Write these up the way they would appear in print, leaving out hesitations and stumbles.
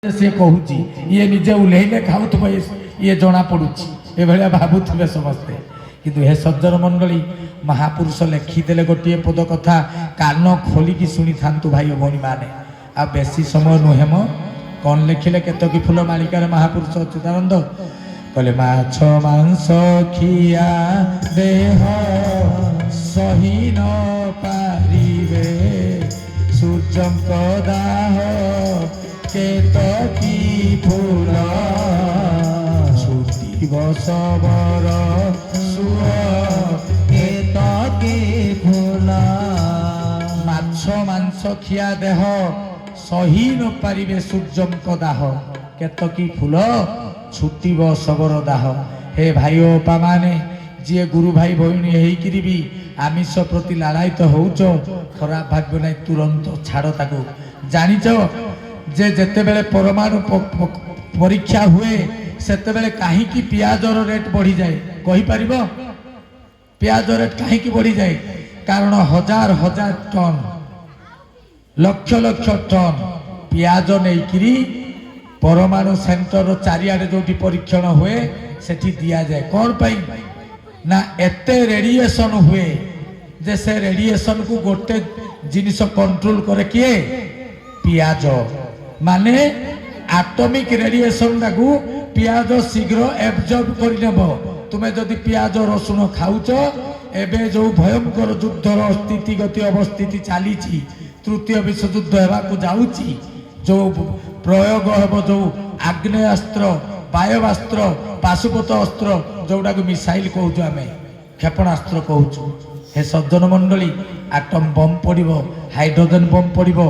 सी कहूँ ये निजे उल्लेले खाऊ ये जना पड़ू ये भाया भावुवे समस्ते किंतु हे सज्जन मंडली महापुरुष लिखिदे गोटे पद कथा कान खोलिकी शुणी था भाई भौणी मैंने आ बेसी समय नुहे म कौन लिखिले केतकी फूल मालिकार महापुरुष अच्युतानंद कहले माछ मांस खिया देह सही न पारिबे सूर्यंक दाह केतकी फूल श्रुति बसवर सुर केतकी फूल माछ मांस खिया देह सही न पारिबे सूर्यंक दाह केतकी फूल छुटिब सबर दाह। हे भाई बापा माने जी गुरु भाई भौणी होकर भी आमिष प्रति लालायित होउच खराब भाग्य ना तुरंत छाड़ ताकू जानिच जे जेते बेले परमाणु परीक्षा हुए सेते बेले कहीं पियाजर रेट बढ़ी जाए कही परिबो पियाज रेट कहीं बढ़ी जाए कारण हजार हजार टन लक्ष लक्ष टन पियाज नहीं परमाणु सेंटर चारिआडे जो परीक्षण हुए सेठी दिया जाए कौन पाई ना एते रेडिएशन हुए जे से रेडिएशन को गोटे जिनिस कंट्रोल करे किए पियाज माने एटॉमिक रेडिएशन टाकू पियाज शीघ्र एब्जॉर्ब कर नेब तुमे जदि पियाज रसुण खाऊच एबे जो भयंकर युद्धर स्थितिगति अवस्थिति चली तृतीय विश्वयुद्ध होगाकू जाऊँगी जो प्रयोग हम जो आग्नेयास्त्र वायवास्त्र पाशुपत अस्त्र जोटा को मिसाइल कहूँ आम क्षेपणास्त्र कहूँ हे सज्जन मंडली आटम बम पड़ो हाइड्रोजन बम पड़ो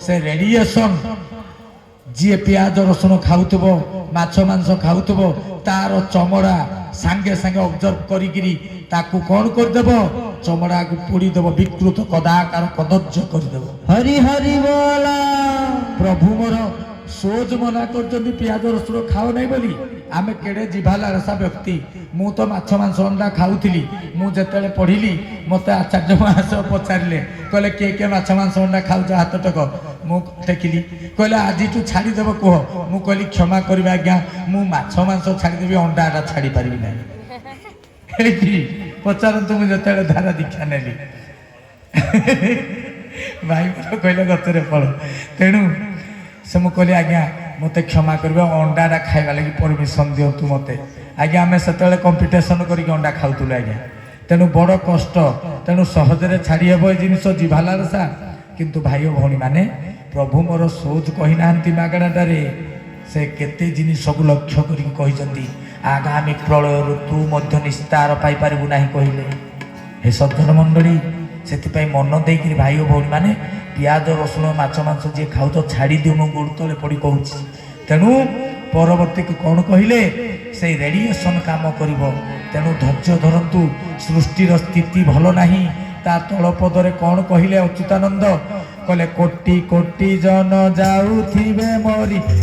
से रेडिएशन जी पियाज रसुण खाऊब माछ मांस खाऊब तार चमड़ा सांगे सांगे ऑब्जर्व करी ताकू कौन करदेव चमड़ा को पोड़ीदेव विकृत कदाकार कदर्य करदेव हरि हरि बोला प्रभु मोर सोच मना कर पियाज रसुण खाओ नहीं बोली आमे केड़े जिभालारसा व्यक्ति मु तो माछ मांस अंडा खाऊली मुझे पढ़िली मत आचार्य महाशय पचारे कहले किए माछ मांस अंडा खाऊच हाथ टक मु टेकिली कहले आज तू छाड़देव कह मु कहली क्षमा करें आज्ञा मु माछ मांस छाड़देवी अंडाटा छाड़ी पारि ना पचारतु मुझे धारा दीक्षा नेली भाई कहले गतरे फल तेणु से मुझे कहली आज्ञा मत क्षमा करेंगे अंडाटा खाइबा लगी परमिशन दिंतु मत आज्ञा आम से कंपिटिशन करके अंडा खाऊलु आज्ञा तेणु बड़ कष्ट तेणु सहजरे छाड़ी हे जिनस जिभालारसा किंतु भाई भौणी माने प्रभु मोर सोच कहीना मागणाटारे से केते जिनिस सब लक्ष्य करी आगामी प्रलय ऋतु मध्य निस्तार पाइपर ना कहले हे सज्जन मंडली से मन देकर भाई भौणी माने पियाज रसुण माछ मांस जी खाऊ छाड़ी दियो मु गोड़ तले पड़ी कहूँ तेणु परवर्ती को कौन कहले से रेडिएशन काम करिवो तेणु धैर्य धरतु सृष्टिर स्थिति भल नाही ता तल पदरे कौन कहले अच्युतानंद कहले कोटि कोटि जन जाउथिबे मरी